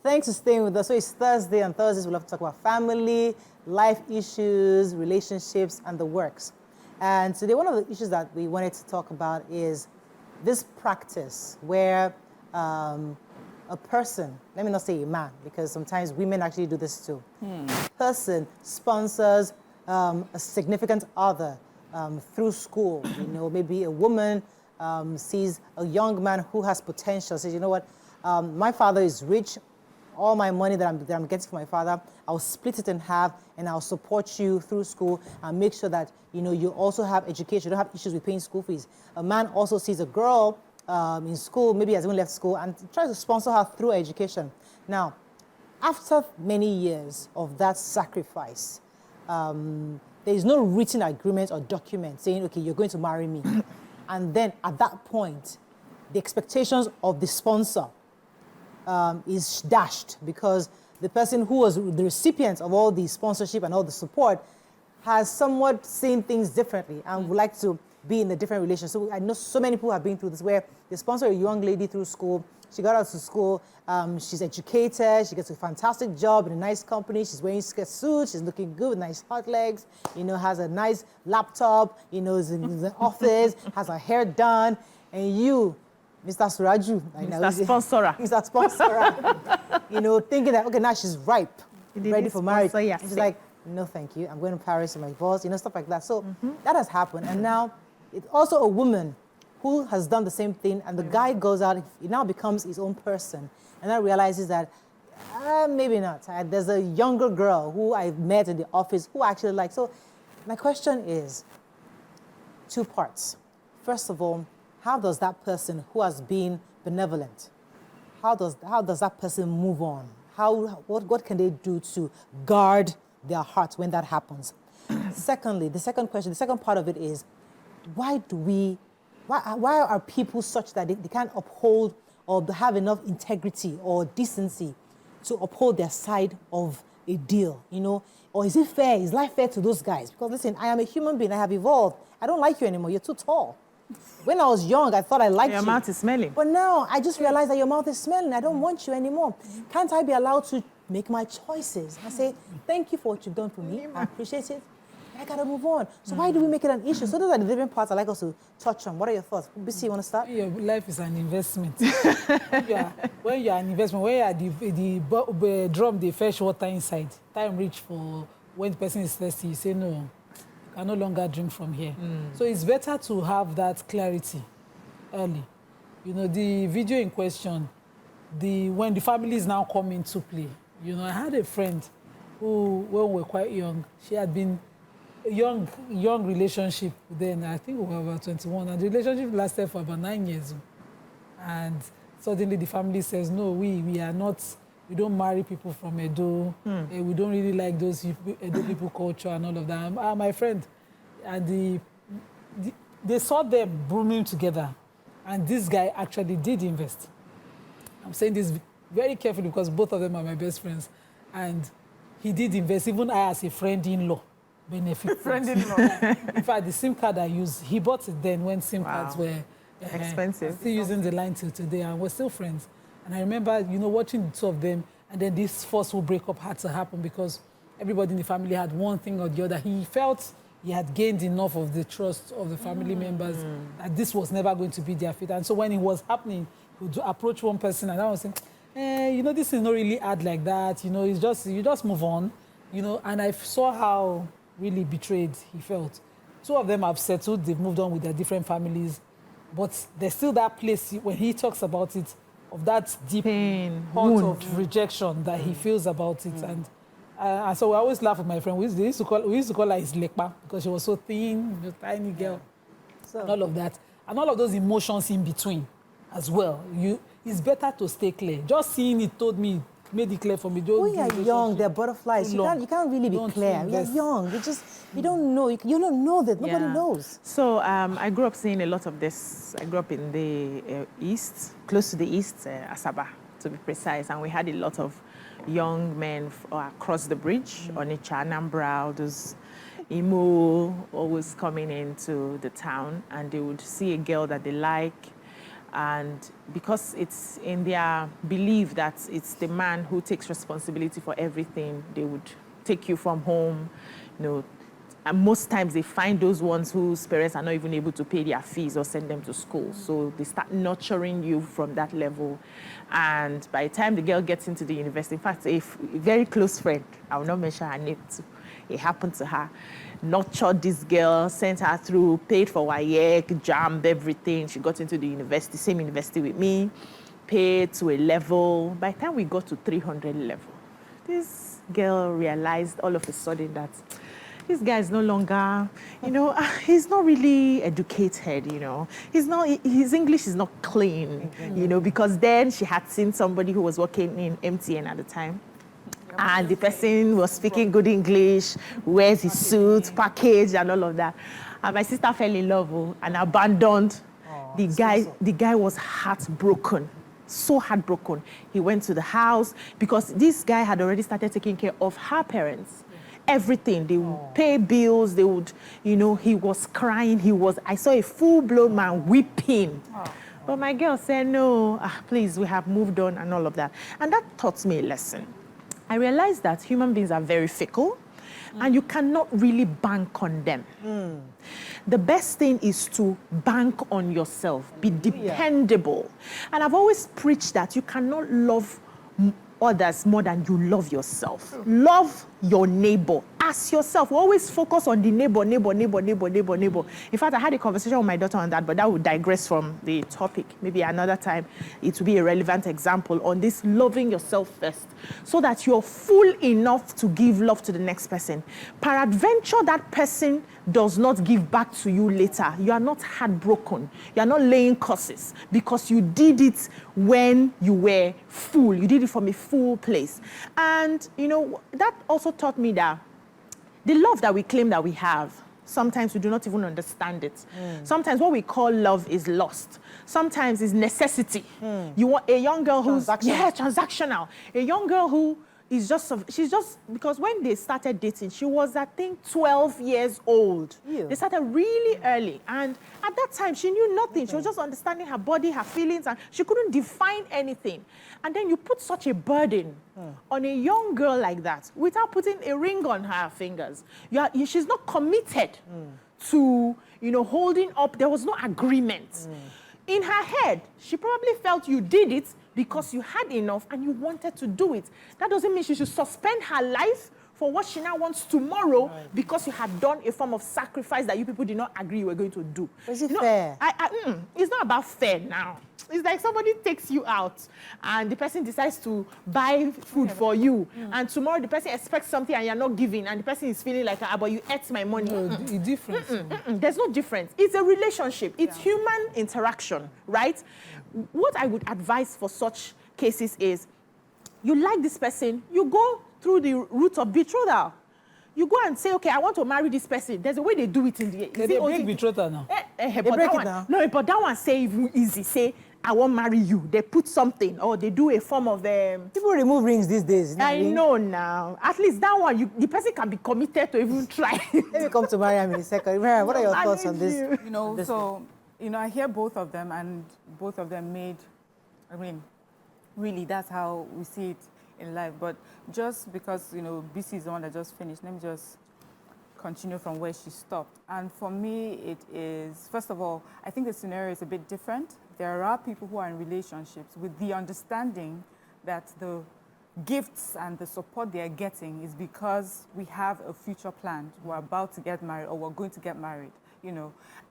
Thanks for staying with us. So it's Thursday, and Thursdays we'll have to talk about family, life issues, relationships, and the works. And today, one of the issues that we wanted to talk about is this practice where a person, let me not say a man, because sometimes women actually do this too. A person sponsors a significant other through school. You know, maybe a woman sees a young man who has potential, says, you know what, my father is rich. All my money that I'm getting from my father, I'll split it in half and I'll support you through school and make sure that, you know, you also have education. You don't have issues with paying school fees. A man also sees a girl in school, maybe has even left school, and tries to sponsor her through education. Now, after many years of that sacrifice, there is no written agreement or document saying, okay, you're going to marry me. And then at that point, the expectations of the sponsor is dashed, because the person who was the recipient of all the sponsorship and all the support has somewhat seen things differently and would like to be in a different relationship. So I know so many people have been through this, where they sponsor a young lady through school. She got out of school, she's educated, she gets a fantastic job in a nice company, she's wearing skirt suits, she's looking good with nice hot legs, you know, has a nice laptop, you know, is in the office, has her hair done, and you, Mr. Suraju, Mr. Sponsorer. Mr. Sponsorer, you know, thinking that, okay, now she's ripe, ready for marriage. Yes. And she's like, no, thank you. I'm going to Paris with my boss, you know, stuff like that. So that has happened. And now it's also a woman who has done the same thing, and the guy goes out, he now becomes his own person, and then realizes that, maybe not. There's a younger girl who I met in the office who I actually like. So my question is two parts. First of all, how does that person who has been benevolent, how does that person move on? What can they do to guard their hearts when that happens? Secondly, the second part of it is, why are people such that they can't uphold or have enough integrity or decency to uphold their side of a deal, you know? Or is it fair? Is life fair to those guys? Because listen, I am a human being, I have evolved. I don't like you anymore, you're too tall. When I was young, I thought I liked you. Your mouth is smelling. But now, I just realized that your mouth is smelling. I don't want you anymore. Can't I be allowed to make my choices? I say, thank you for what you've done for me. I appreciate it. I gotta move on. So why do we make it an issue? So those are the different parts I'd like us to touch on. What are your thoughts? BC, you want to start? Your life is an investment. when you are an investment, when you are the drum, the fresh water inside, time reach for when the person is thirsty, you say, no, I no longer drink from here. So it's better to have that clarity early. You know, the video in question, when the families now come into play, you know, I had a friend who, when we were quite young, she had been a young relationship then. I think we were about 21, and the relationship lasted for about 9 years. And suddenly the family says, no, we are not, we don't marry people from Edo. We don't really like those Edo people culture and all of that. My friend, and they saw them blooming together, and this guy actually did invest. I'm saying this very carefully because both of them are my best friends, and he did invest. Even I, as a friend-in-law, benefit. Friend-in-law. In fact, the SIM card I used, he bought it then when SIM cards were expensive. Still using the line till today, and we're still friends. And I remember, you know, watching the two of them, and then this forceful breakup had to happen because everybody in the family had one thing or the other. He felt he had gained enough of the trust of the family members that this was never going to be their fate. And so when it was happening, he would approach one person, and I was saying, you know, this is not really hard like that. You know, it's just, you just move on. You know, and I saw how really betrayed he felt. Two of them have settled, they've moved on with their different families, but there's still that place when he talks about it, of that deep pain, hurt of rejection that he feels about it. And so I always laugh with my friend. We used to call her his lekpa because she was so thin, tiny girl, and all of that. And all of those emotions in between as well. It's better to stay clear. Just seeing it made it clear for me. When you're young, they're butterflies. You can't really be clear. You're young. You don't know. You don't know that. Nobody knows. So I grew up seeing a lot of this. I grew up in the east, close to the east, Asaba, to be precise. And we had a lot of young men across the bridge, Onitsha, Anambra, those Imo, always coming into the town. And they would see a girl that they like. And because it's in their belief that it's the man who takes responsibility for everything, they would take you from home, and most times they find those ones whose parents are not even able to pay their fees or send them to school. So they start nurturing you from that level. And by the time the girl gets into the university, in fact, a very close friend, I will not mention her name too, it happened to her, nurtured this girl, sent her through, paid for WAEC, jammed everything. She got into the university, same university with me, paid to a level. By the time we got to 300 level, this girl realized all of a sudden that this guy is no longer, he's not really educated, his English is not clean, because then she had seen somebody who was working in MTN at the time. And the person was speaking good English, wears his suit, package, and all of that. And my sister fell in love and abandoned. The guy was heartbroken, so heartbroken. He went to the house because this guy had already started taking care of her parents. Everything, they would pay bills, they would, he was crying, I saw a full-blown man weeping. But my girl said, no, please, we have moved on and all of that. And that taught me a lesson. I realized that human beings are very fickle and you cannot really bank on them. The best thing is to bank on yourself, be dependable. And I've always preached that you cannot love others more than you love yourself. Love your neighbor as yourself. We always focus on the neighbor. In fact, I had a conversation with my daughter on that, but that would digress from the topic. Maybe another time it will be a relevant example on this loving yourself first, so that you're full enough to give love to the next person. Peradventure, that person does not give back to you later. You are not heartbroken. You are not laying curses because you did it when you were full. You did it from a full place. And, that also taught me that the love that we claim that we have, sometimes we do not even understand it. Sometimes what we call love is lust. Sometimes it's necessity. You want a young girl who's transactional. A young girl who is because when they started dating, she was, I think, 12 years old. They started really early. And at that time, she knew nothing. She was just understanding her body, her feelings, and she couldn't define anything. And then you put such a burden on a young girl like that without putting a ring on her fingers. She's not committed to, holding up. There was no agreement. In her head, she probably felt you did it because you had enough and you wanted to do it. That doesn't mean she should suspend her life for what she now wants tomorrow because you had done a form of sacrifice that you people did not agree you were going to do. Is it fair? It's not about fair now. It's like somebody takes you out and the person decides to buy food for you, and tomorrow the person expects something and you're not giving, and the person is feeling like, but you ate my money. No, the difference. There's no difference. It's a relationship. It's human interaction, right? What I would advise for such cases is, you like this person, you go through the route of betrothal. You go and say, okay, I want to marry this person. There's a way they do it in the... They break betrothal now. They break it now. No, but that one say even easy. Say, I won't marry you. They put something, or they do a form of... People remove rings these days. I know now. At least that one, the person can be committed to even try. Let me come to Mariam in a second. Mariam, what are your thoughts on this? I hear both of them, and both of them really, that's how we see it in life. But just because, BC is the one that just finished, let me just continue from where she stopped. And for me, it is, first of all, I think the scenario is a bit different. There are people who are in relationships with the understanding that the gifts and the support they are getting is because we have a future planned. We're about to get married, or we're going to get married.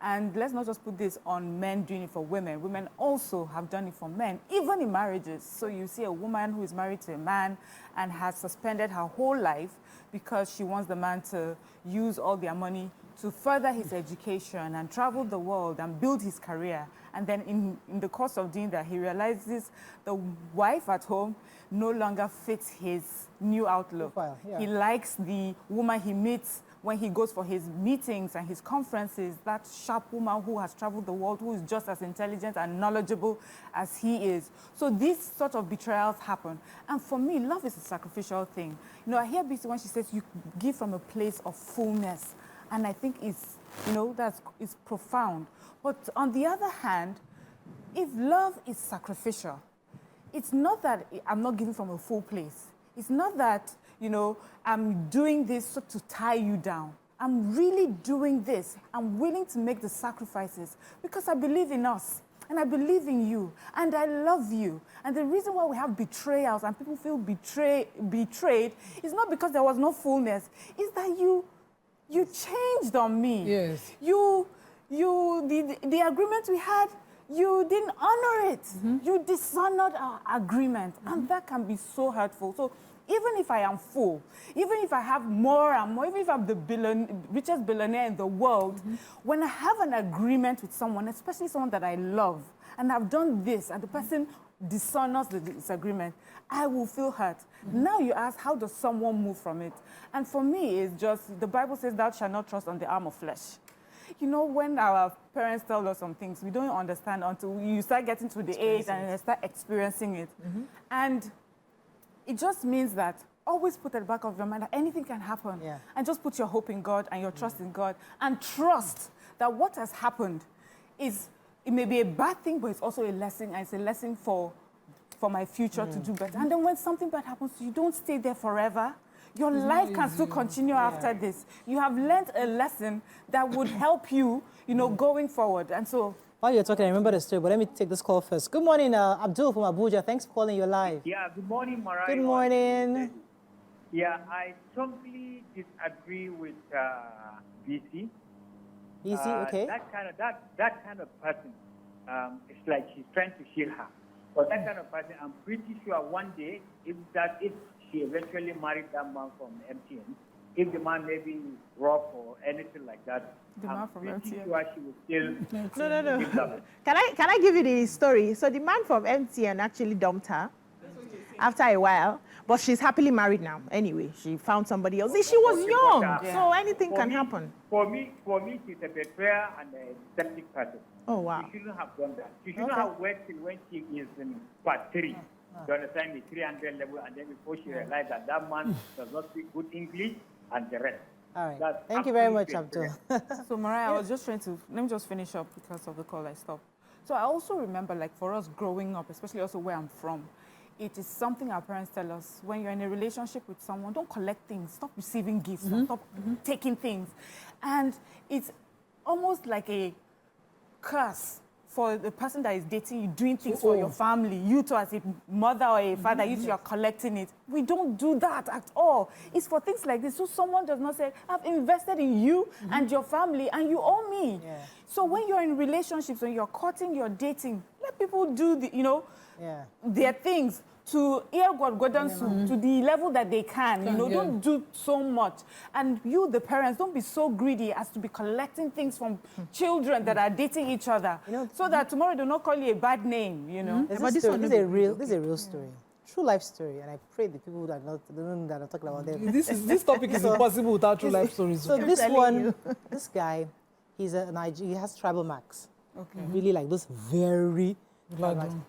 And let's not just put this on men doing it for women. Women also have done it for men, even in marriages. So you see a woman who is married to a man and has suspended her whole life because she wants the man to use all their money to further his education and travel the world and build his career. And then in the course of doing that, he realizes the wife at home no longer fits his new outlook. He likes the woman he meets when he goes for his meetings and his conferences, that sharp woman who has traveled the world, who is just as intelligent and knowledgeable as he is. So these sort of betrayals happen. And for me, love is a sacrificial thing. I hear BC when she says you give from a place of fullness. And I think it's profound. But on the other hand, if love is sacrificial, it's not that I'm not giving from a full place. It's not that, I'm doing this to tie you down. I'm really doing this. I'm willing to make the sacrifices because I believe in us and I believe in you and I love you. And the reason why we have betrayals and people feel betrayed is not because there was no fullness. It's that you changed on me. Yes. The agreement we had, you didn't honor it. You dishonored our agreement. And that can be so hurtful. So even if I am full, even if I have more and more, even if I'm the richest billionaire in the world, when I have an agreement with someone, especially someone that I love, and I've done this, and the person dishonors the disagreement, I will feel hurt. Now you ask, how does someone move from it? And for me, it's just, the Bible says, thou shalt not trust on the arm of flesh. When our parents tell us some things, we don't understand until you start getting to the age and you start experiencing it. And it just means that always put at the back of your mind that anything can happen. Yeah. And just put your hope in God and your trust in God. And trust that what has happened it may be a bad thing, but it's also a lesson. And it's a lesson for my future to do better. And then when something bad happens, you don't stay there forever. Your life can still continue after this. You have learned a lesson that would help you, going forward. And so, while you're talking, I remember the story, but let me take this call first. Good morning, Abdul from Abuja. Thanks for calling. You're live. Yeah, good morning, Mariam. Good morning. Yeah, I totally disagree with BC. Easy, okay. That kind of person, it's like she's trying to shield her. But that kind of person, I'm pretty sure one day, if she eventually married that man from MTN, if the man maybe robbed or anything like that, I'm pretty sure she would still No. Can I give you the story? So the man from MTN actually dumped her after a while, but she's happily married now. Anyway, she found somebody else. She was young, so anything can happen. For me, she's a betrayer and a deceptive person. Oh, wow. She shouldn't have done that. She shouldn't have waited when she is in part 3. You understand the 300 level, and then before she realized that man does not speak good English and the rest. All right. Thank you very much, Abdul. So, Mariah, I was just trying to, let me just finish up because of the call I stopped. So I also remember, for us growing up, especially also where I'm from, it is something our parents tell us. When you're in a relationship with someone, don't collect things. Stop receiving gifts. Stop taking things. And it's almost like a curse for the person that is dating you, doing things for your family. You too, as a mother or a father, you two are collecting it. We don't do that at all. It's for things like this. So someone does not say, I've invested in you and your family, and you owe me. Yeah. So when you're in relationships, when you're courting, you're dating, let people do their things to to the level that they can. Don't do so much. And you, the parents, don't be so greedy as to be collecting things from children that are dating each other, so that tomorrow they'll not call you a bad name. But this is a real story. True life story, and I pray the people that are talking about them. This topic is impossible without true life stories. So this guy, he has tribal marks. Okay. Really those very. He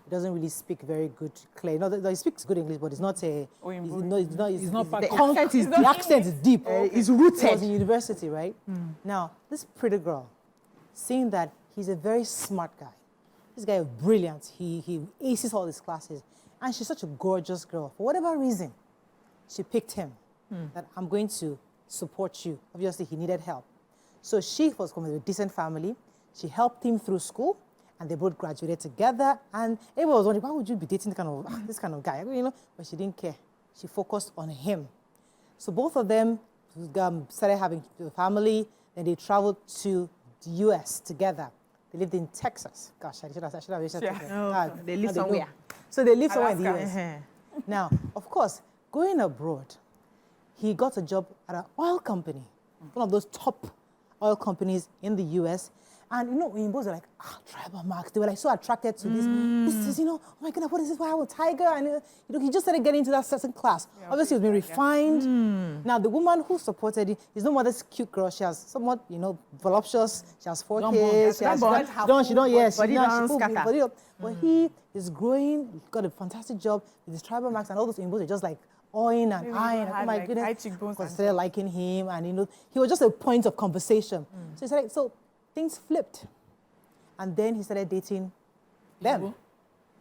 doesn't really speak very good, clear. No, he speaks good English, but it's not a. He's not. The accent is deep. It's rooted. He was in university, right? Now, this pretty girl, seeing that he's a very smart guy. This guy is brilliant. He aces all his classes, and she's such a gorgeous girl. For whatever reason, she picked him. That I'm going to support you. Obviously, he needed help, so she was from a decent family. She helped him through school. And they both graduated together. And everyone was wondering, why would you be dating this kind of guy? But she didn't care. She focused on him. So both of them started having a family. Then they traveled to the U.S. together. They lived in Texas. Gosh, I should have they live somewhere. So they live somewhere in the U.S. Now, of course, going abroad, he got a job at an oil company, one of those top oil companies in the U.S. And Igbos were like, tribal marks. They were so attracted to this. This is, oh my goodness, what is this? Wow, tiger. And he just started getting into that certain class. Yeah, obviously, he's been refined. Now, the woman who supported him is no more this cute girl. She has somewhat, voluptuous. She has 4 kids. But he is growing. He got a fantastic job with his tribal marks, and all those Igbos are just eyeing and eyeing. Oh my goodness. Because started liking him, and he was just a point of conversation. So he said, things flipped. And then he started dating them.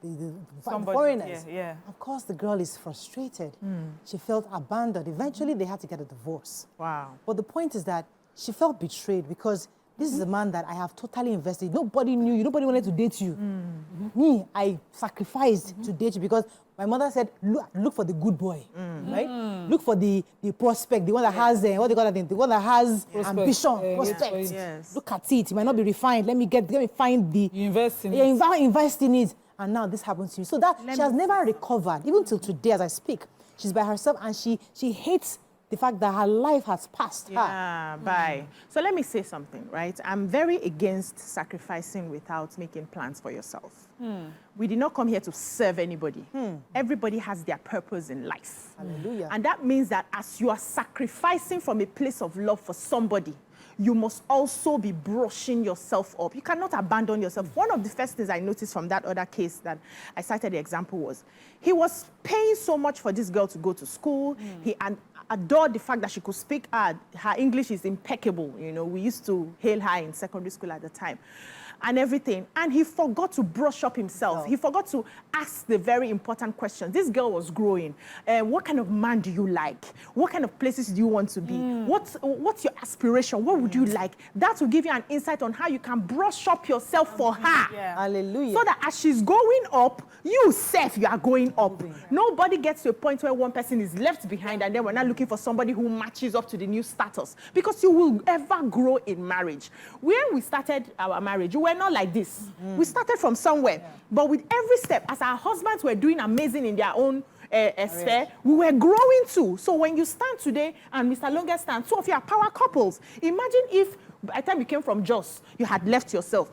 The Somebody, foreigners. yeah. Of course, the girl is frustrated. She felt abandoned. Eventually, they had to get a divorce. Wow. But the point is that she felt betrayed because this is a man that I have totally invested. Nobody knew you. Nobody wanted to date you. Me, I sacrificed to date you because my mother said, look for the good boy, right? Look for the prospect, the one that has, what they call that, the one that has ambition, prospect. Yes. Look at it. It might not be refined. Let me find the... You invest in it. Invest in it. And now this happens to you. So that she has never recovered. Even till today, as I speak, she's by herself and she hates the fact that her life has passed her. Yeah, bye. So let me say something, right? I'm very against sacrificing without making plans for yourself. We did not come here to serve anybody. Everybody has their purpose in life. Hallelujah. And that means that as you are sacrificing from a place of love for somebody, you must also be brushing yourself up. You cannot abandon yourself. One of the first things I noticed from that other case that I cited the example was, he was paying so much for this girl to go to school. He adored the fact that she could speak. Her English is impeccable. You know, we used to hail her in secondary school at the time. And everything. And he forgot to brush up himself. He forgot to ask the very important question. This girl was growing. What kind of man do you like? What kind of places do you want to be? What's your aspiration? What would you like? That will give you an insight on how you can brush up yourself for her. Hallelujah. So that as she's going up, you self, you are going up. Nobody gets to a point where one person is left behind and then we're not looking for somebody who matches up to the new status. Because you will ever grow in marriage. When we started our marriage, we were not like this. We started from somewhere. But with every step, as our husbands were doing amazing in their own sphere, we were growing too. So when you stand today and Mr. Longa stands, two of you are power couples. Imagine if by the time you came from Jos, you had left yourself.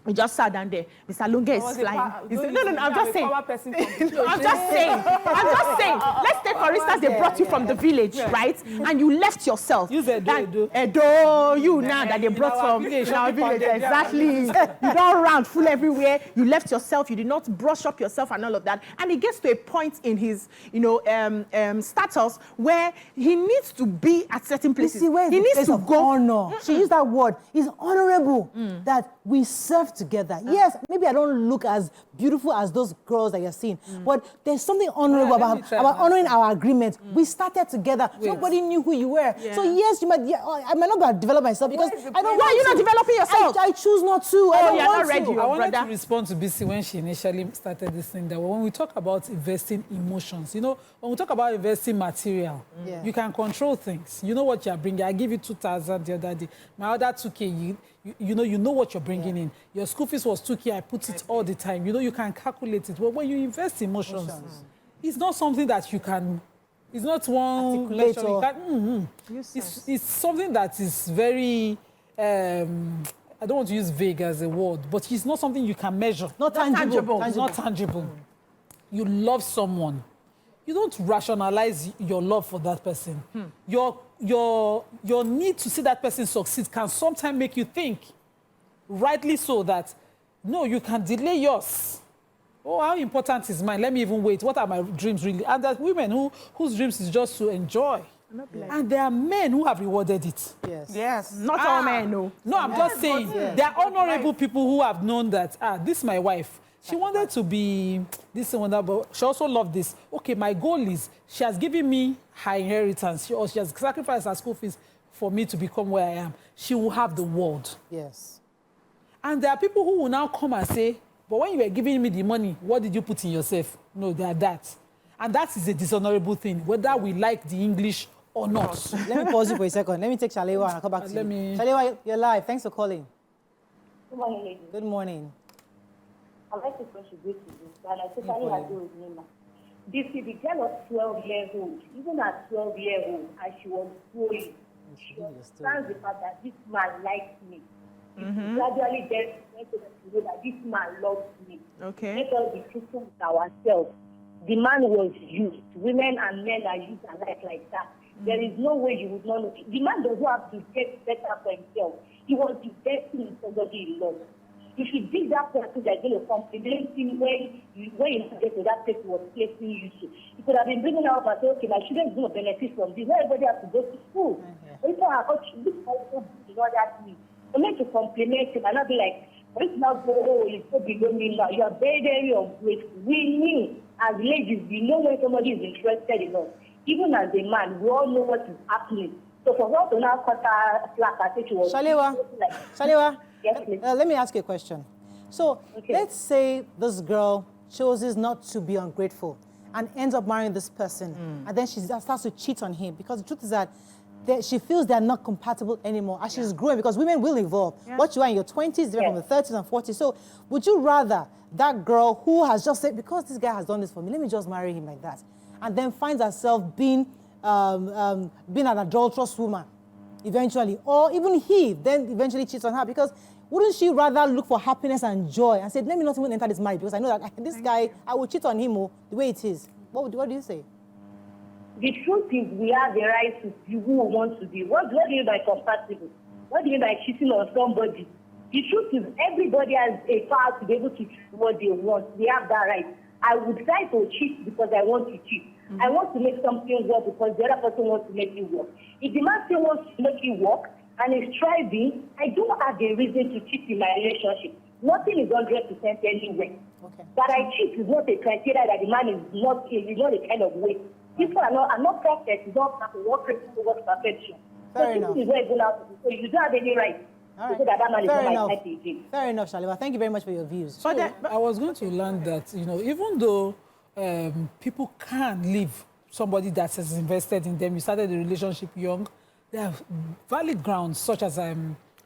We just sat down there. Mr. Lunga is flying. No, I'm just saying. I'm just saying. Let's take, for instance, they brought you from the village, right? And you left yourself. Use Edo. You now that they brought from our village. Exactly. You don't run full everywhere. You left yourself. You did not brush up yourself and all of that. And he gets to a point in his, status where he needs to be at certain places. You see, where he needs place to of go. honor. She used that word. It's honorable that we serve together. Yes, maybe I don't look as beautiful as those girls that you're seeing, but there's something honorable about honoring our agreement. We started together. Nobody knew who you were. So yes, you might. I might not develop myself because I don't. Why are you not developing yourself? I choose not to. I don't want to. I wanted to respond to BC when she initially started this thing. That when we talk about investing emotions, when we talk about investing material, you can control things. You know what you're bringing. I give you 2,000 the other day. My other 2K, you know what you're bringing in. Your school fees was 2K, I put it all the time. You can calculate it. But when you invest emotions, it's not something that you can, it's not one lecture. It's something that is very, I don't want to use vague as a word, but it's not something you can measure. Not tangible. It's not tangible. You love someone. You don't rationalize your love for that person. Your need to see that person succeed can sometimes make you think, rightly so, that no, you can delay yours. Oh, how important is mine? Let me even wait. What are my dreams really? And there's women whose dreams is just to enjoy. And there are men who have rewarded it. Yes. Not all men, no. No, I'm just saying, there are honorable people who have known that, this is my wife. She wanted to be this and that, but she also loved this. Okay, my goal is she has given me her inheritance, or she has sacrificed her school fees for me to become where I am. She will have the world. Yes. And there are people who will now come and say, but when you were giving me the money, what did you put in yourself? No, they are that. And that is a dishonorable thing, whether we like the English or not. Let me pause you for a second. Let me take Shalewa and I'll come back to you. Shalewa, you're live. Thanks for calling. Good morning, ladies. Good morning. I'd like to contribute to this, and I totally agree with Nima. The girl was 12 years old. Even at 12 years old, as she was growing, she understands the fact that this man likes me. Gradually then went to know that this man loves me. Okay. Let us be truthful with ourselves. The man was used. Women and men are used alike like that. There is no way you would not know. The man doesn't have to get better for himself. He was investing in somebody he loves. If you dig that person that's going to compliment him when you get to that place he was placing you to, you could have been bringing out and say, okay, my children is going to benefit from this. Not everybody has to go to school. People are this also in order to me. For me to compliment him and not be like, Let's not go, oh, it's so below me now. You are very, very ungrateful. We knew, as ladies, we know when somebody is interested in us. Even as a man, we all know what is happening. So for her to now cut her slack, I think she was... Shalewa, yes, please. let me ask you a question. So let's say this girl chooses not to be ungrateful and ends up marrying this person, and then she starts to cheat on him, because the truth is that she feels they're not compatible anymore as she's growing, because women will evolve. What you are in your 20s is different from the 30s and 40s. So would you rather that girl who has just said, because this guy has done this for me, let me just marry him like that, and then finds herself being an adulterous woman eventually, or even he then eventually cheats on her? Because wouldn't she rather look for happiness and joy and say, let me not even enter this marriage, because I know that this guy, I will cheat on him the way it is? What do you say? The truth is, we have the right to be who we want to be. What do you mean by compatible? What do you mean by cheating on somebody? The truth is, everybody has a power to be able to choose what they want. They have that right. I would try to cheat because I want to cheat. I want to make something work because the other person wants to make it work. If the man still wants to make it work and is striving, I don't have a reason to cheat in my relationship. Nothing is 100% anyway. Okay. That I cheat is not a criteria that the man is not a kind of way. People are not perfect. It's not work towards perfection. Fair enough. So you don't have any right to say that man is not my type again. Fair enough, Shalewa. Thank you very much for your views. So I was going to learn that, even though people can leave somebody that has invested in them, you started the relationship young, there are valid grounds such as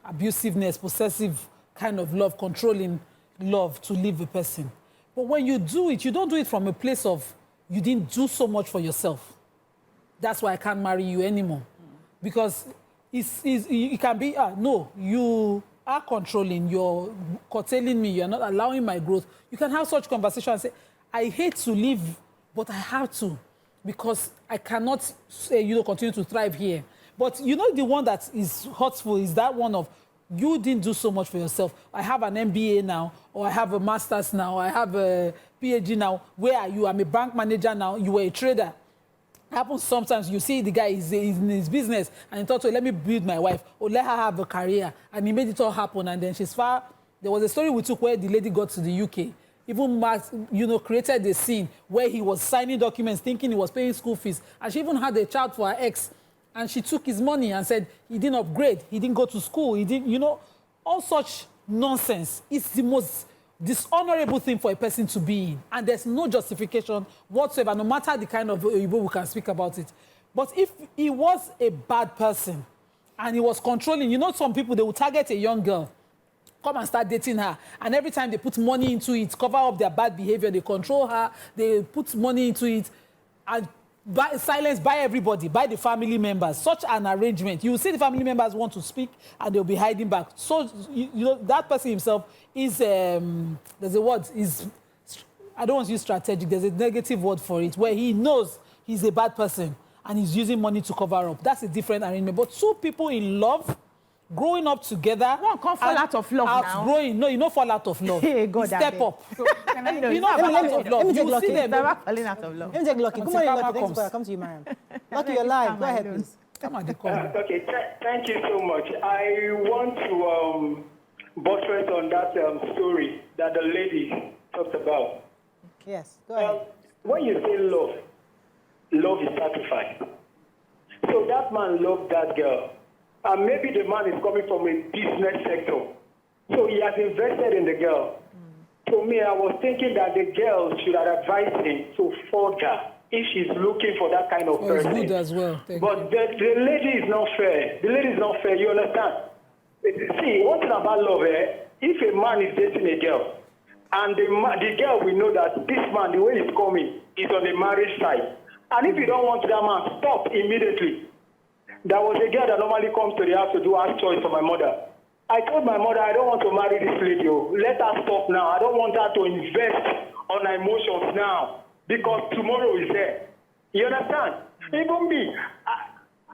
abusiveness, possessive kind of love, controlling love to leave a person. But when you do it, you don't do it from a place of you didn't do so much for yourself. That's why I can't marry you anymore. Because it can be, no, you are controlling, you're curtailing me, you're not allowing my growth. You can have such conversation and say, I hate to leave, but I have to, because I cannot continue to thrive here. But the one that is hurtful is that one of, you didn't do so much for yourself. I have an MBA now, or I have a master's now, I have a PhD now. Where are you? I'm a bank manager now. You were a trader. It happens sometimes. You see the guy is in his business, and he thought, let me build my wife, or let her have a career. And he made it all happen, and then she's far. There was a story we took where the lady got to the UK. Even Max, created a scene where he was signing documents thinking he was paying school fees. And she even had a child for her ex. And she took his money and said he didn't upgrade, he didn't go to school, he didn't, all such nonsense. It's the most dishonorable thing for a person to be in. And there's no justification whatsoever, no matter the kind of Igbo we can speak about it. But if he was a bad person and he was controlling, some people, they will target a young girl, come and start dating her. And every time they put money into it, cover up their bad behavior, they control her, they put money into it, and silence by everybody, by the family members. Such an arrangement, you will see the family members want to speak and they'll be hiding back. So that person himself is there's a word, is, I don't want to use strategic, there's a negative word for it, where he knows he's a bad person and he's using money to cover up. That's a different arrangement. But two people in love, growing up together. One can't fall out of love outgrowing, now. No, you don't fall out of love. Hey, God, step up. So, let me fall out of love. You see them never falling out of love. Let me take Lucky. Come on, Lucky. Come to you, Mariam. Lucky, you're live. Go ahead, please. Come on, okay, thank you so much. I want to buttress on that story that the lady talked about. Yes, go ahead. When you say love is sacrifice. So that man loved that girl. And maybe the man is coming from a business sector. So he has invested in the girl. To me, I was thinking that the girl should have advised him to further if she's looking for that kind of person. It's good as well. But the lady is not fair. The lady is not fair. You understand? See, one thing about love, if a man is dating a girl, and the girl will know that this man, the way he's coming, is on the marriage side. And if you don't want that man, stop immediately. There was a girl that normally comes to the house to do house choice for my mother. I told my mother, I don't want to marry this lady. Let her stop now. I don't want her to invest on her emotions now, because tomorrow is there. You understand? Even me,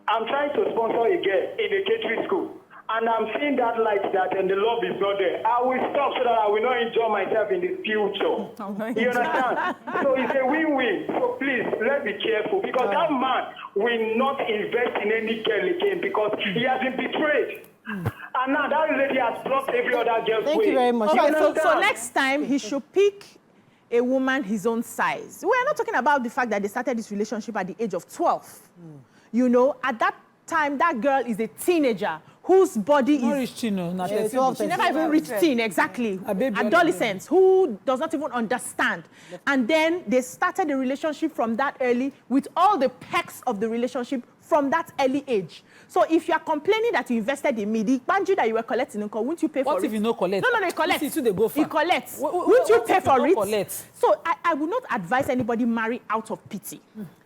I'm trying to sponsor a girl in a catering school. And I'm seeing that light that and the love is not there. I will stop so that I will not enjoy myself in the future. You understand? So it's a win-win. So please, let's be careful, because that man will not invest in any girl again because he has been betrayed. And And now that lady has blocked every other girl's way. Thank you very much. Okay, You so understand? next time he should pick a woman his own size. We're not talking about the fact that they started this relationship at the age of 12. You know, at that time, that girl is a teenager whose body Not is... reach teen, no. Not Yeah, 13. 12, She never even reached teen, exactly. A baby Adolescents who does not even understand. And then they started the relationship from that early with all the perks of the relationship from that early age. So if you are complaining that you invested in me, the banjo that you were collecting, won't you pay for it? What if you no collect? No, you collect. This is too they go far. You collect. Wh- Won't you what pay if you for no it? collect? So I will not advise anybody marry out of pity.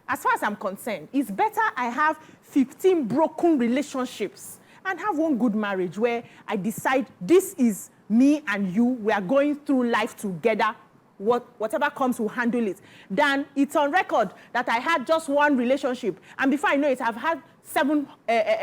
As far as I'm concerned, it's better I have 15 broken relationships and have one good marriage where I decide this is me and you, we are going through life together, whatever comes, we'll handle it. Then it's on record that I had just one relationship, and before I know it, I've had 7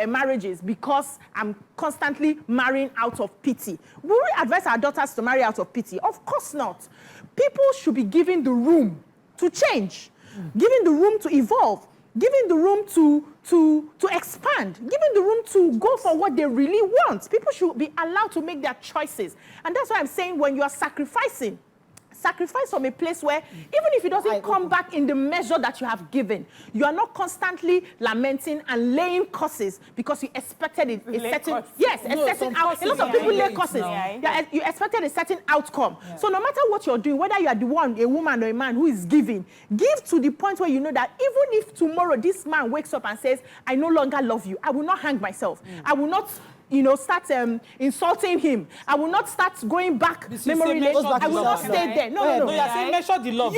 marriages because I'm constantly marrying out of pity. Will we advise our daughters to marry out of pity? Of course not. People should be given the room to change, given the room to evolve, giving the room to expand, giving the room to go for what they really want. People should be allowed to make their choices. And that's why I'm saying when you are sacrificing, sacrifice from a place where even if it doesn't come back in the measure that you have given, you are not constantly lamenting and laying curses because you expected it, a certain, yes, a certain out. A lot of people lay curses. You expected a certain outcome. So no matter what you're doing, whether you are the one, a woman or a man who is giving, give to the point where you know that even if tomorrow this man wakes up and says, I no longer love you, I will not hang myself. I will not start insulting him. I will not start going back memory lane. I will not stay there. No. No, you're saying measure the love.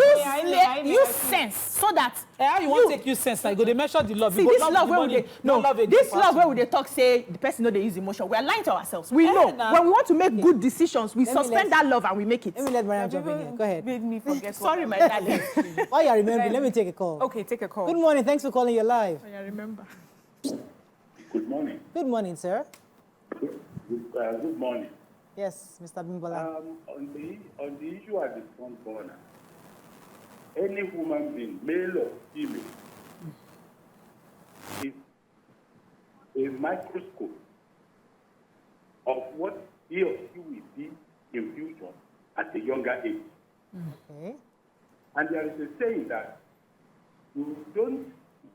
Use sense so that how you want to take use sense? Like, go they measure the love. See, this love where we they talk say the person know they use emotion. We are lying to ourselves. We know when we want to make good decisions, we suspend that love and we make it. Let me let Mariam jump in here. Go ahead. Made me forget. Sorry, my darling. While you're remembering, let me take a call. Okay, take a call. Good morning. Thanks for calling. You're live. I remember. Good morning. Good morning, sir. Good morning. Yes, Mr. Bimbola. On the issue of the front burner, any human being, male or female, is a microscope of what he or she will be in future at a younger age. Okay. And there is a saying that you don't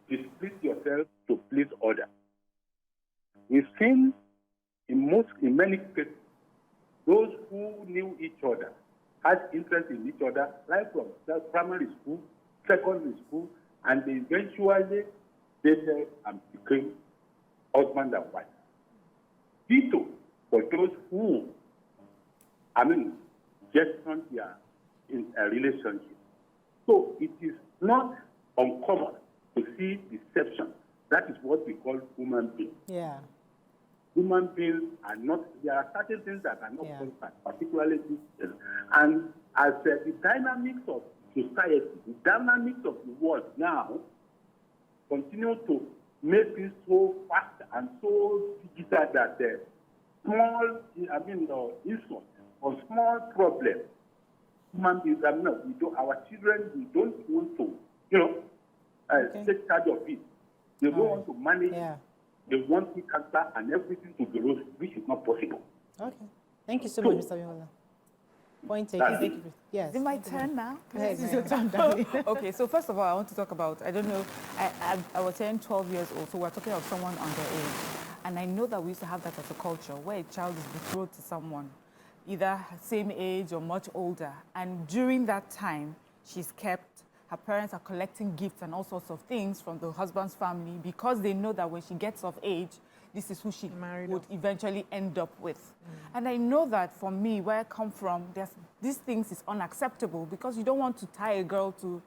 displease yourself to please others. We've seen in many cases, those who knew each other, had interest in each other, right from primary school, secondary school, and they eventually dated and became husband and wife. Ditto for those who, just on their in a relationship. So it is not uncommon to see deception. That is what we call human beings. Yeah. Human beings are not, there are certain things that are not constant, particularly this. And as the dynamics of society, the dynamics of the world now continue to make things so fast and so digital that small, insult or small problem, human beings, our children, we don't want to, take charge of it. They don't want to manage it. They want the cancer and everything to be rose, which is not possible. Okay. Thank you so much, Mr. Bimbola. Point taken. Yes. Is it my turn now? Hey, This is your turn, darling. Okay, so first of all, I want to talk about, I don't know, I was saying 12 years old, so we're talking of someone underage. And I know that we used to have that as a culture, where a child is betrothed to someone, either same age or much older. And during that time, she's kept, her parents are collecting gifts and all sorts of things from the husband's family because they know that when she gets of age, this is who she would eventually end up with. And I know that for me, where I come from, these things is unacceptable because you don't want to tie a girl to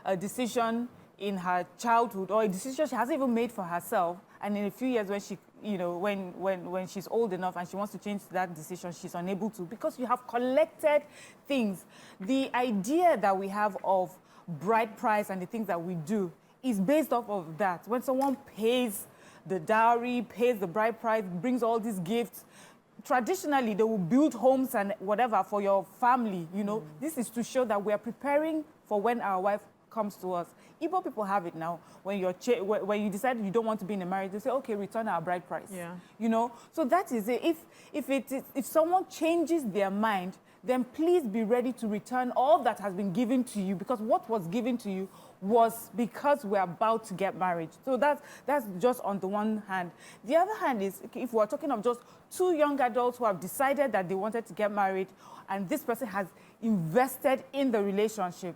a decision in her childhood or a decision she hasn't even made for herself. And in a few years when she, when she's old enough and she wants to change that decision, she's unable to because you have collected things. The idea that we have of bride price and the things that we do is based off of that. When someone pays the dowry, pays the bride price, brings all these gifts, traditionally they will build homes and whatever for your family, This is to show that we are preparing for when our wife comes to us. Igbo people have it now. When when you decide you don't want to be in a marriage, they say, okay, return our bride price. Yeah. You know, so that is it. If someone changes their mind, then please be ready to return all that has been given to you, because what was given to you was because we're about to get married. So that's just on the one hand. The other hand is, if we're talking of just two young adults who have decided that they wanted to get married, and this person has invested in the relationship,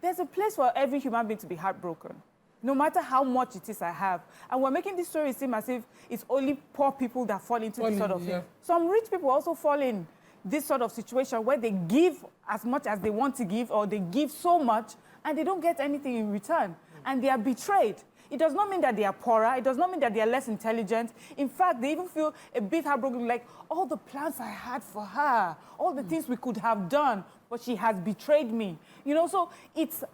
there's a place for every human being to be heartbroken, no matter how much it is I have. And we're making this story seem as if it's only poor people that fall into this sort of thing. Some rich people also fall in this sort of situation where they give as much as they want to give, or they give so much and they don't get anything in return, and they are betrayed. It does not mean that they are poorer. It does not mean that they are less intelligent. In fact, they even feel a bit heartbroken, like, all the plans I had for her, all the things we could have done, but she has betrayed me. You know, so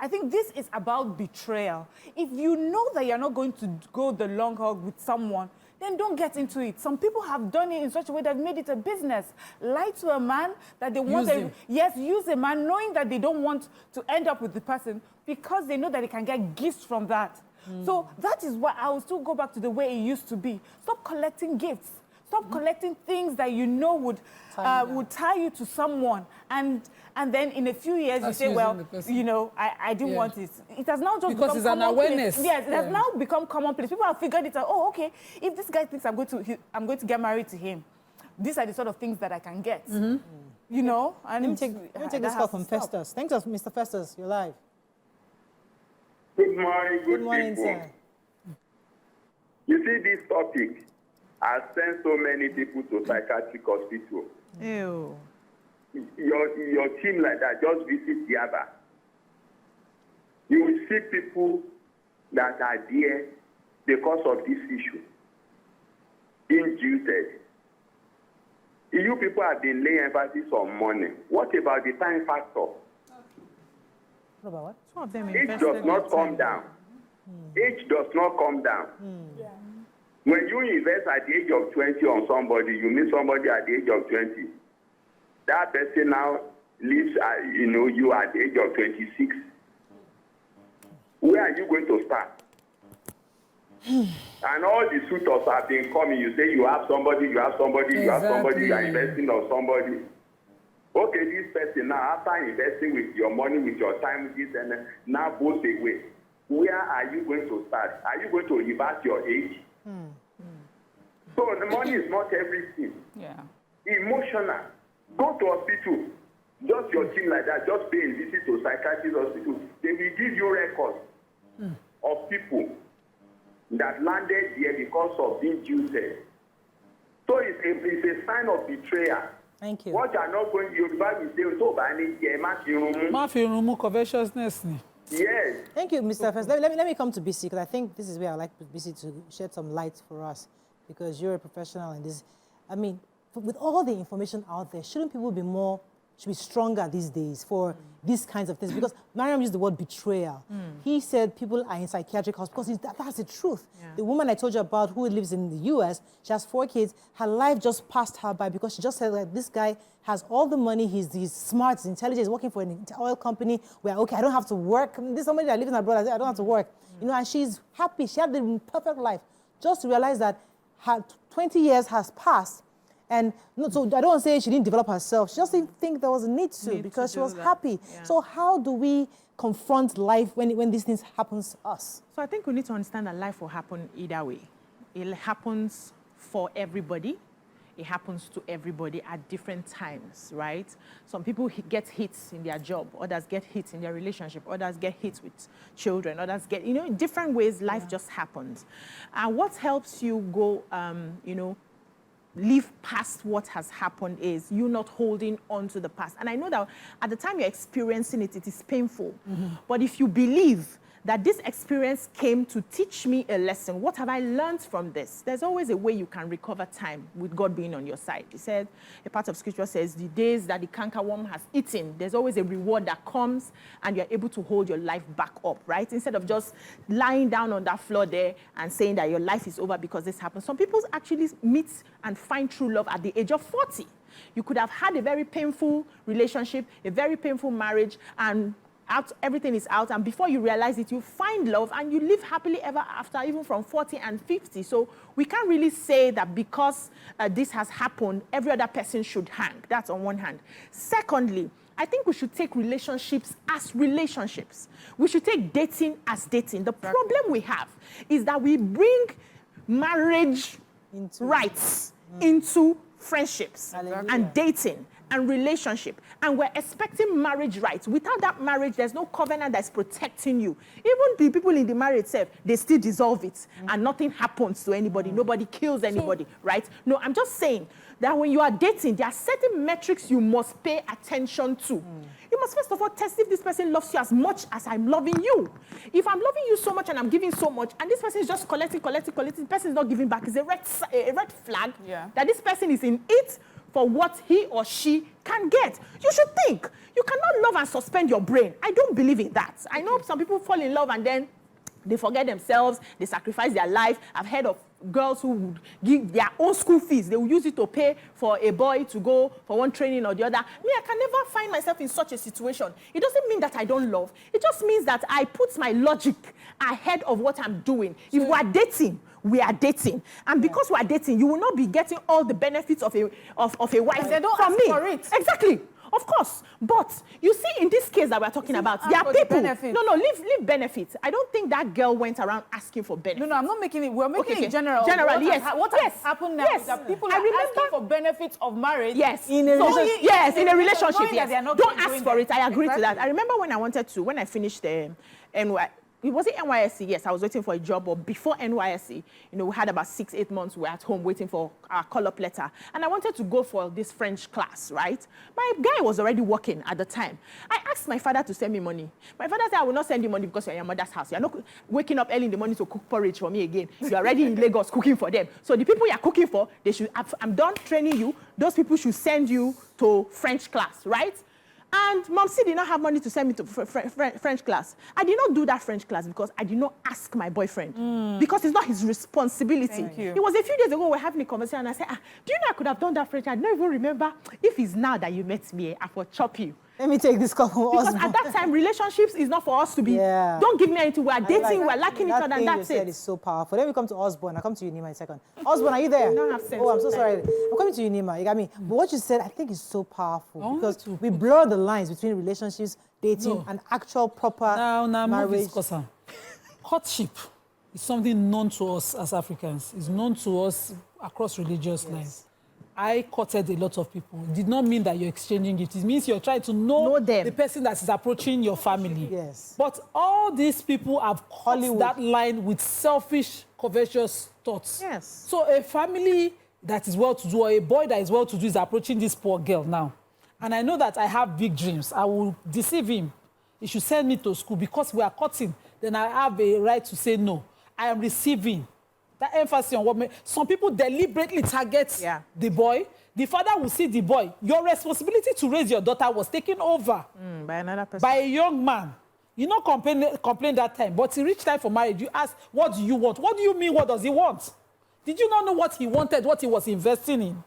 I think this is about betrayal. If you know that you're not going to go the long haul with someone, then don't get into it. Some people have done it in such a way that made it a business. Lie to a man that they want to, use a man knowing that they don't want to end up with the person, because they know that they can get gifts from that. So that is why I will still go back to the way it used to be. Stop collecting gifts. Stop collecting things that you know would tie you to someone. And then in a few years you say, well, you know, I didn't want it. It has now just because become it's an awareness. Yes, it has now become commonplace. People have figured it out. Oh, okay, if this guy thinks I'm going to get married to him, these are the sort of things that I can get. You know? And Let me take this call from Festus. Thanks, Mr. Festus. You're live. Good morning, Good morning, people. sir. You see, this topic has sent so many people to psychiatric hospital. Ew. Your team like that, just visit the other. You will see people that are there because of this issue, being jilted. You people have been laying emphasis on money. What about the time factor? What about what? Some of them Age does not come down. Age does not come down. When you invest at the age of 20 on somebody, you meet somebody at the age of 20. That person now lives, you at the age of 26. Where are you going to start? And all the suitors have been coming. You say you have somebody, you have somebody, you have somebody, you are investing on somebody. Okay, this person now, after investing with your money, with your time, this and that, now goes away. Where are you going to start? Are you going to reverse your age? So the money is not everything. Yeah. Emotional. Go to hospital. Just your team like that, just pay a visit to psychiatrist hospital. They will give you records of people that landed there because of being jilted. So it's a sign of betrayal. Thank you. What you are not going to do, Bible say, so covetousness. Yes. Thank you, Mr. First. Let me come to BC, because I think this is where I'd like BC to shed some light for us, because you're a professional in this. I mean, with all the information out there, shouldn't people should be stronger these days for these kinds of things? Because Mariam used the word betrayal. He said people are in psychiatric hospitals, because that's the truth. Yeah. The woman I told you about who lives in the US, she has 4 kids, her life just passed her by because she just said, like, this guy has all the money, he's smart, he's intelligent, he's working for an oil company where, okay, I don't have to work. I mean, this is somebody that lives abroad, I don't have to work. You know, and she's happy, she had the perfect life. Just to realize that her 20 years has passed. And no, so I don't want to say she didn't develop herself. She just didn't think there was a need to, because she was happy. Yeah. So how do we confront life when these things happen to us? So I think we need to understand that life will happen either way. It happens for everybody. It happens to everybody at different times, right? Some people get hits in their job, others get hits in their relationship, others get hits with children, others get, in different ways, life just happens. And what helps you go, live past what has happened is you not holding on to the past. And I know that at the time you're experiencing it, it is painful. But if you believe that this experience came to teach me a lesson, what have I learned from this? There's always a way you can recover time with God being on your side. He said, a part of scripture says, the days that the cankerworm has eaten, there's always a reward that comes and you're able to hold your life back up, right? Instead of just lying down on that floor there and saying that your life is over because this happened. Some people actually meet and find true love at the age of 40. You could have had a very painful relationship, a very painful marriage, and out, everything is out, and before you realize it, you find love and you live happily ever after, even from 40 and 50. So we can't really say that because this has happened, every other person should hang. That's on one hand. Secondly, I think we should take relationships as relationships. We should take dating as dating. The problem we have is that we bring marriage rights into friendships and dating and relationship, and we're expecting marriage rights. Without that marriage, there's no covenant that's protecting you. Even the people in the marriage itself, they still dissolve it, and nothing happens to anybody. Nobody kills anybody, right? No, I'm just saying that when you are dating, there are certain metrics you must pay attention to. You must first of all test if this person loves you as much as I'm loving you. If I'm loving you so much and I'm giving so much, and this person is just collecting, the person is not giving back, it's a red flag that this person is in it for what he or she can get. You should think. You cannot love and suspend your brain. I don't believe in that. I know some people fall in love and then they forget themselves, they sacrifice their life. I've heard of girls who would give their own school fees. They will use it to pay for a boy to go for one training or the other. Me, I can never find myself in such a situation. It doesn't mean that I don't love. It just means that I put my logic ahead of what I'm doing. So if we are dating, we are dating. And because we are dating, you will not be getting all the benefits of a wife And they don't from ask me. for it. Exactly. Of course. But you see, in this case that we're talking about, there are people. Leave benefits. I don't think that girl went around asking for benefits. No, I'm not making it. We're making it general. Generally, yes. What has happened now is that people are asking for benefits of marriage. Yes. In a relationship. Yes, in a relationship, yes. Don't ask for it. I agree to that. I remember when I finished it wasn't NYSC, yes, I was waiting for a job, but before NYSC, we had about 6-8 months, we were at home waiting for our call-up letter, and I wanted to go for this French class, right? My guy was already working at the time. I asked my father to send me money. My father said, I will not send you money because you're in your mother's house. You're not waking up early in the morning to cook porridge for me again. You're already in Lagos cooking for them. So the people you're cooking for, I'm done training you, those people should send you to French class, right? And Mom did not have money to send me to French class. I did not do that French class because I did not ask my boyfriend. Because it's not his responsibility. Thank you. It was a few days ago we were having a conversation and I said, do you know I could have done that French? I don't even remember. If it's now that you met me, I will chop you. Let me take this couple. Because at that time, relationships is not for us to be, don't give me anything, we're dating, we're liking each other, and that's it. That is so powerful. Let me come to Osborne. I'll come to you, Nima, in a second. Osborne, are you there? don't have sense. Oh, I'm so sorry. I'm coming to you, Nima. You got me. But what you said, I think is so powerful because we blur the lines between relationships, dating, and actual proper marriage. Courtship is something known to us as Africans. It's known to us across religious lines. I courted a lot of people. It did not mean that you're exchanging gifts. It means you're trying to know the person that is approaching your family. Yes. But all these people have crossed that line with selfish, covetous thoughts. Yes. So a family that is well-to-do or a boy that is well-to-do is approaching this poor girl now. And I know that I have big dreams. I will deceive him. He should send me to school because we are courting. Then I have a right to say no. I am receiving. That emphasis on what some people deliberately target the boy. The father will see the boy. Your responsibility to raise your daughter was taken over by another person. By a young man. You not complain that time, but it reached time for marriage. You ask, what do you want? What do you mean, what does he want? Did you not know what he wanted, what he was investing in?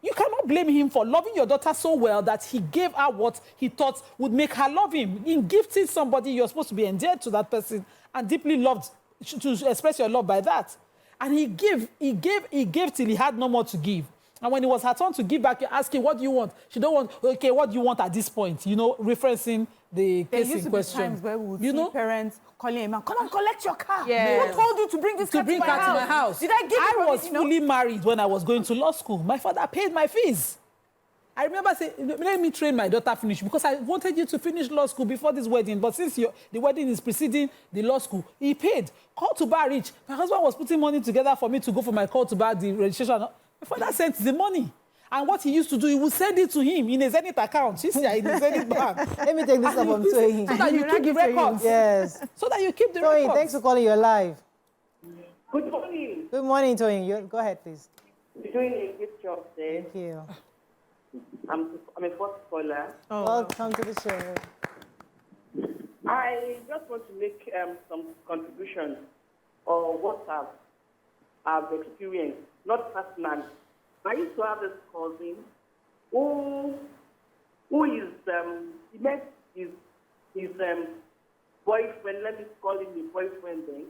You cannot blame him for loving your daughter so well that he gave her what he thought would make her love him. In gifting somebody, you're supposed to be endeared to that person and deeply loved, to express your love by that. And he gave till he had no more to give. And when it was her turn to give back, you're asking, what do you want? She don't want, okay, what do you want at this point? Referencing the case in question. There used to be times where we would see parents calling him, come and collect your car. Yes. Who told you to bring this car to my house? Did I give you I was fully married when I was going to law school. My father paid my fees. I remember saying, let me train my daughter finish because I wanted you to finish law school before this wedding. But since the wedding is preceding the law school, he paid. Call to bar rich. My husband was putting money together for me to go for my call to bar, the registration. My father sent the money. And what he used to do, he would send it to him in a Zenith account. In a Zenith bank. Let me take this up on Toyin. So that you keep the records. Yes. So that you keep the Toyin, records. thanks for calling. You're live. Good morning. Good morning, Toyin. Go ahead, please. You're doing a good job there. Thank you. I'm a first caller. Welcome to the show. I just want to make some contributions or what I've experienced, not personally. I used to have this cousin who is he met his his boyfriend, let me call him the boyfriend then.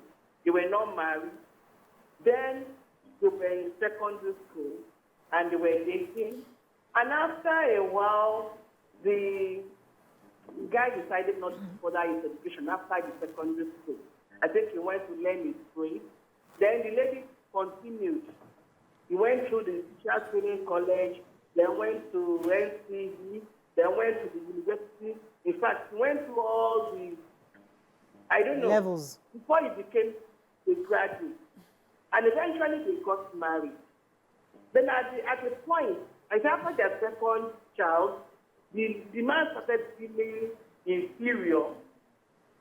They were not married. Then they were in secondary school and they were dating. And after a while, the guy decided not to further his education after the secondary school. I think he went to learn his trade. Then the lady continued. He went through the teacher training college, then went to NCE, then went to the university. In fact, he went through all the, I don't know, levels before he became a graduate. And eventually they got married. Then at a point, after their second child, the man started feeling inferior,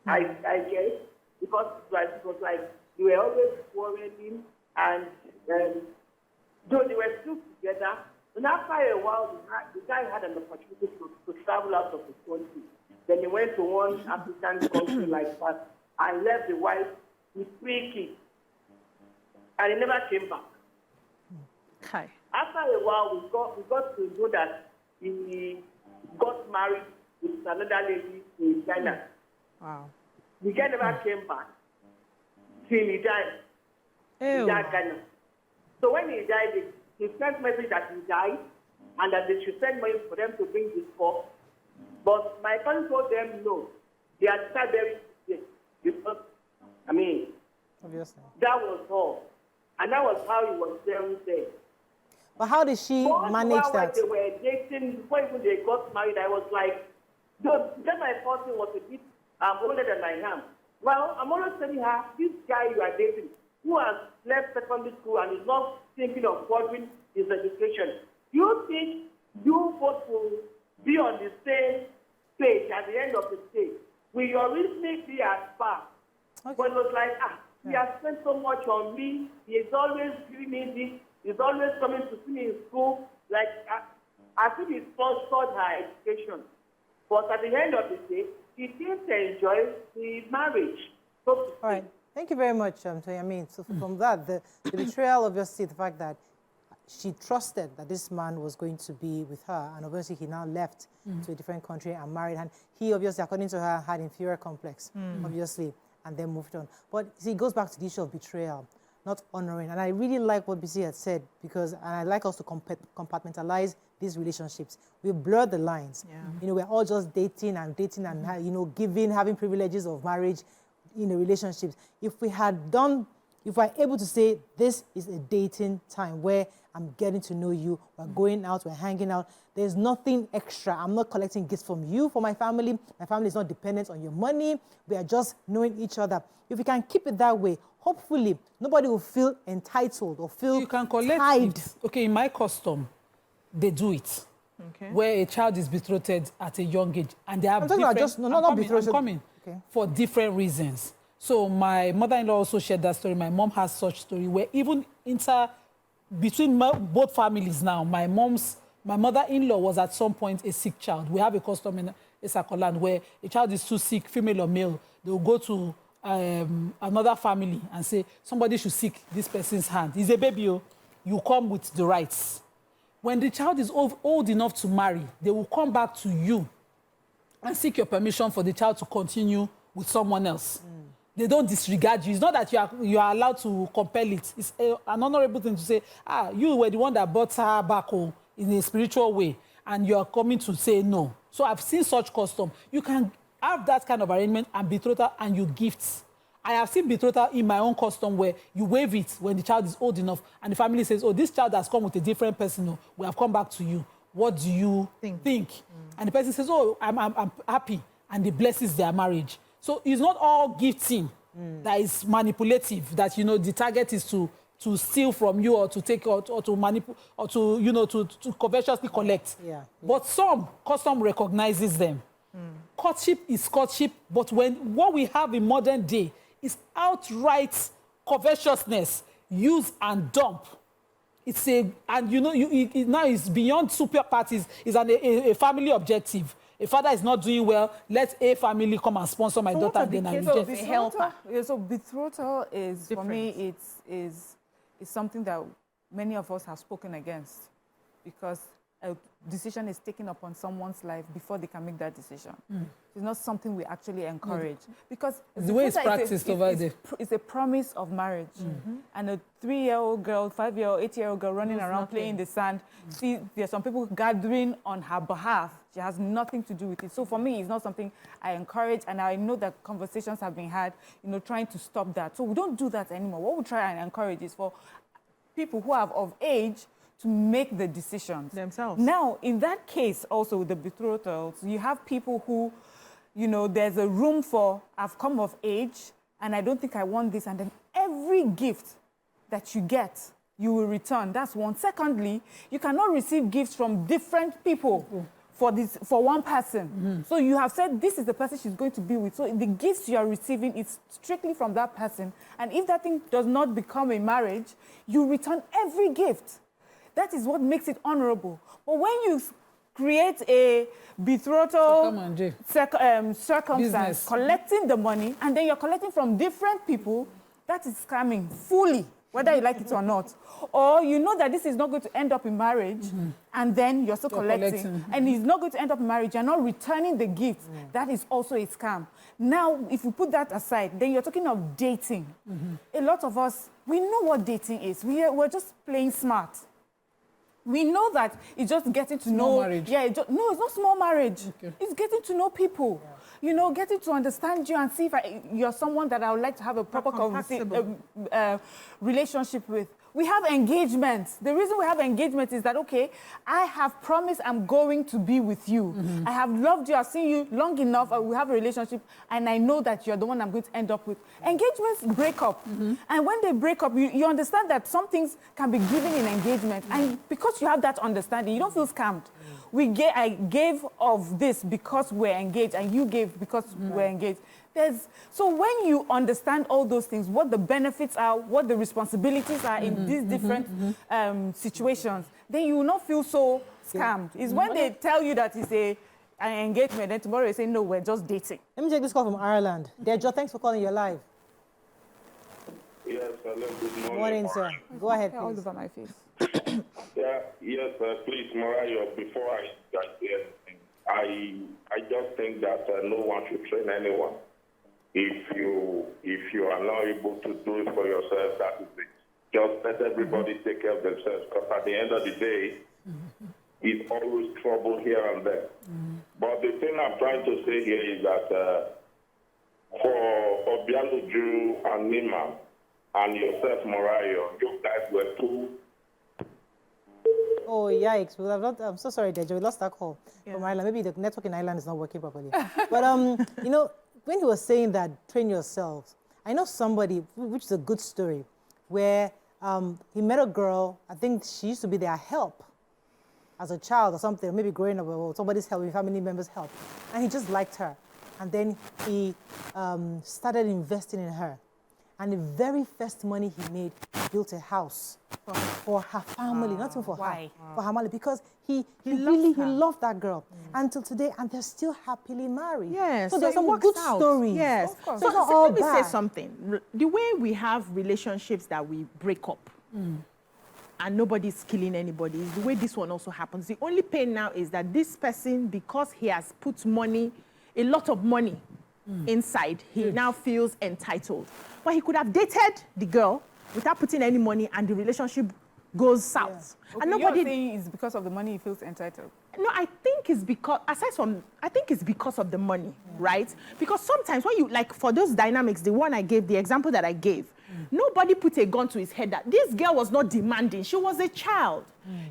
I guess, because it was like they were always quarreling, and though they were still together, and after a while, the guy had an opportunity to travel out of the country. Then he went to one African country like that and left the wife with 3 kids. And he never came back. Hi. After a while, we got to know that he got married with another lady in China. Wow. The guy never came back till he died. Ew. He died Ghana. So when he died, he sent message that he died and that they should send money for them to bring his corpse. But my cousin told them no. They had started buried today. Because, I mean, obviously. that was all. And that was how he was buried there. But how did she manage that? They were dating, before even they got married, I was like, then my person was a bit older than I am. Well, I'm always telling her, this guy you are dating, who has left secondary school and is not thinking of furthering his education, you think you both will be on the same page at the end of the day? Will your reasoning be as far? Okay. But it was like, he has spent so much on me, he is always giving me this, he's always coming to see me in school, like, I think he sponsored her education. But at the end of the day, he didn't enjoy the marriage. So all right. Thank you very much, Toya. I mean, so from that, the betrayal, obviously, the fact that she trusted that this man was going to be with her, and obviously he now left to a different country and married, and he obviously, according to her, had inferior complex, obviously, and then moved on. But see, it goes back to the issue of betrayal, not honoring. And I really like what BC had said, because, and I like us to compartmentalize these relationships. We blur the lines. Yeah. You know, we're all just dating and, you know, having privileges of marriage in the relationships. If we are able to say, this is a dating time where I'm getting to know you, we're going out, we're hanging out, there's nothing extra. I'm not collecting gifts from you for my family. My family is not dependent on your money. We are just knowing each other. If we can keep it that way, hopefully nobody will feel entitled or feel you can collect tied. Okay, in my custom, they do it. Okay. Where a child is betrothed at a young age, and they have I'm coming okay. For different reasons. So my mother-in-law also shared that story. My mom has such story where even between both families now, my mother-in-law was at some point a sick child. We have a custom in Isakoland where a child is too sick, female or male, they will go to another family and say, somebody should seek this person's hand. He's a baby, you come with the rights. When the child is old enough to marry, they will come back to you and seek your permission for the child to continue with someone else. They don't disregard you. It's not that you are allowed to compel it. It's an honorable thing to say, you were the one that brought her back home in a spiritual way, and you are coming to say no. So I've seen such custom. You can have that kind of arrangement and betrothal and you gifts. I have seen betrothal in my own custom where you waive it when the child is old enough and the family says, oh, this child has come with a different person. We have come back to you. What do you think? And the person says, oh, I'm happy. And they blesses their marriage. So it's not all gifting that is manipulative, that, you know, the target is to steal from you or to take or to manipulate or to, you know, to covetously collect. Yeah. But some custom recognizes them. Courtship is courtship, but what we have in modern day is outright covetousness, use and dump. It's and you know, now it's beyond super parties. It's a family objective. A father is not doing well, let a family come and sponsor my daughter. And then I reject it. Helper. So betrothal is, for me, it's something that many of us have spoken against, because a decision is taken upon someone's life before they can make that decision. It's not something we actually encourage. Because the way it's practiced over there. It's a promise of marriage. And a 3-year-old girl, 5-year-old, 8-year-old girl running around playing in the sand, see, there's some people gathering on her behalf. She has nothing to do with it. So for me, it's not something I encourage, and I know that conversations have been had, trying to stop that. So we don't do that anymore. What we try and encourage is for people who are of age to make the decisions themselves. Now, in that case, also with the betrothals, you have people who, there's a room for, I've come of age, and I don't think I want this, and then every gift that you get, you will return. That's one. Secondly, you cannot receive gifts from different people for one person. So you have said this is the person she's going to be with. So the gifts you are receiving is strictly from that person. And if that thing does not become a marriage, you return every gift. That is what makes it honorable. But when you create a betrothal circumstance, collecting the money, and then you're collecting from different people, that is scamming fully, whether you like it or not. Or you know that this is not going to end up in marriage, and then you're still collecting. And it's not going to end up in marriage, you're not returning the gift. That is also a scam. Now, if you put that aside, then you're talking of dating. A lot of us, we know what dating is. We're just playing smart. We know that it's just getting to know. Marriage. Yeah, no, it's not small marriage. Okay. It's getting to know people. Yeah. Getting to understand you and see if you're someone that I would like to have a proper relationship with. We have engagements. The reason we have engagements is that, okay, I have promised I'm going to be with you. I have loved you, I've seen you long enough, we have a relationship, and I know that you're the one I'm going to end up with. Engagements break up. And when they break up, you understand that some things can be given in engagement. And because you have that understanding, you don't feel scammed. I gave of this because we're engaged, and you gave because we're engaged. So when you understand all those things, what the benefits are, what the responsibilities are in these different situations, then you will not feel so scammed. It's when they tell you that it's an engagement, then tomorrow you say, no, we're just dating. Let me take this call from Ireland. Dejo, thanks for calling. You're live. Yes, hello, good morning. Morning, sir. Go ahead, please. All over my face. Yes, please, Mariam, before I start anything, I just think that no one should train anyone. If you are not able to do it for yourself, that is it. Just let everybody take care of themselves, because at the end of the day, it's always trouble here and there. But the thing I'm trying to say here is that for Obianuju and Nima and yourself, Mariam, you guys were two. Oh, yikes. I'm so sorry, Dejo. We lost that call from Ireland. Maybe the network in Ireland is not working properly. But, when he was saying that, train yourselves, I know somebody, which is a good story, where he met a girl, I think she used to be their help as a child or something, maybe growing up, or somebody's help, family members' help. And he just liked her. And then he started investing in her. And the very first money he made, he built a house for her family, not even for her, for her family, because he loved that girl until today, and they're still happily married. Yes, so there's some good stories. Yes, so let me say something. The way we have relationships that we break up, and nobody's killing anybody, is the way this one also happens. The only pain now is that this person, because he has put money, a lot of money inside, he now feels entitled. But he could have dated the girl without putting any money, and the relationship goes south. Okay, and nobody. You're saying it's because of the money he feels entitled. No, I think it's because, I think it's because of the money, right? Because sometimes when you, like for those dynamics, the one I gave, the example that I gave, nobody put a gun to his head that this girl was not demanding. She was a child.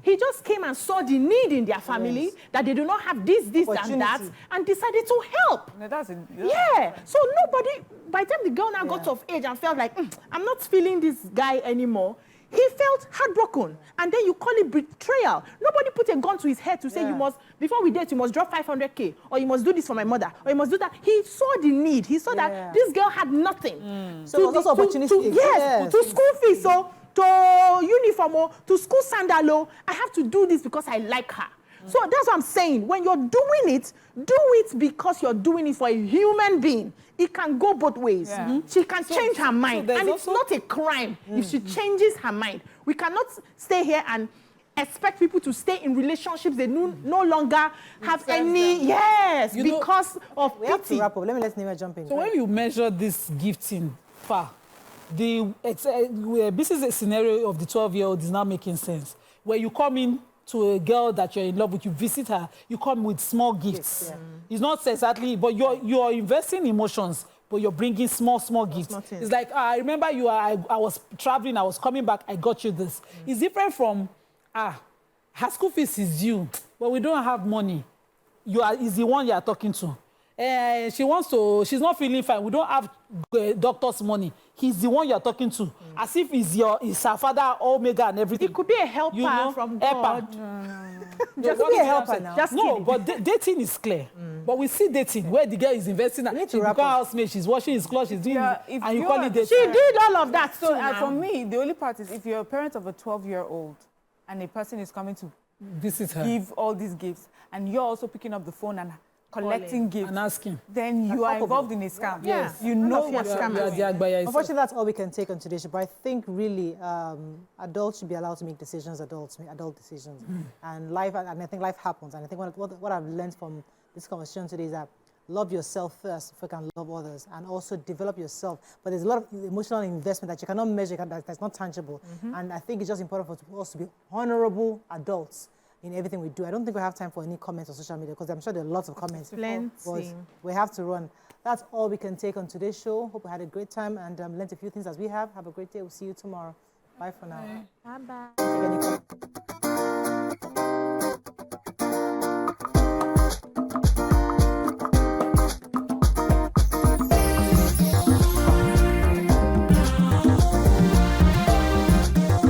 He just came and saw the need in their family, that they do not have this, and that, and decided to help. No, So nobody, by the time the girl now got of age and felt like, I'm not feeling this guy anymore, he felt heartbroken. And then you call it betrayal. Nobody put a gun to his head to say, you must, before we date, you must drop 500K, or you must do this for my mother, or you must do that. He saw the need. He saw that this girl had nothing. So it was also opportunistic. To school fees, so to uniform, to school sandal, I have to do this because I like her. So that's what I'm saying. When you're doing it, do it because you're doing it for a human being. It can go both ways. She can change her mind. And it's not a crime if she changes her mind. We cannot stay here and expect people to stay in relationships they no longer have any, because of We have to pity. wrap up. Let me let Nima jump in. So when you measure this gifting far, this is a scenario of the 12-year-old is now making sense. Where you come in to a girl that you're in love with, you visit her, you come with small gifts. Yeah. It's not exactly, but you're investing emotions, but you're bringing small gifts. It's like, I remember I was traveling, I was coming back, I got you this. It's different from, her school fees is due, but we don't have money. Is the one you are talking to. She's not feeling fine. We don't have doctor's money. He's the one you're talking to. As if he's her father, Omega and everything. It could be a helper from God. Just be a helper now. Just no, but dating is clear. But we see dating where the girl is investing. She become housemaid, she's washing his clothes, she's doing it, and you call it dating. She did all of that. So for me, the only part is if you're a parent of a 12-year-old and a person is coming to visit her, give all these gifts, and you're also picking up the phone and collecting gifts and asking, then you are involved in a scam. Yes. You know what scam is. Unfortunately, that's all we can take on today's show. But I think really adults should be allowed to make decisions. Adults make adult decisions, and I think life happens. And I think what I've learned from this conversation today is that love yourself first if you can love others, and also develop yourself. But there's a lot of emotional investment that you cannot measure, that's not tangible. And I think it's just important for us to be honorable adults in everything we do. I don't think we have time for any comments on social media because I'm sure there are lots of comments. Plenty. But we have to run. That's all we can take on today's show. Hope we had a great time and learned a few things as we have. Have a great day. We'll see you tomorrow. Bye for now. Bye-bye.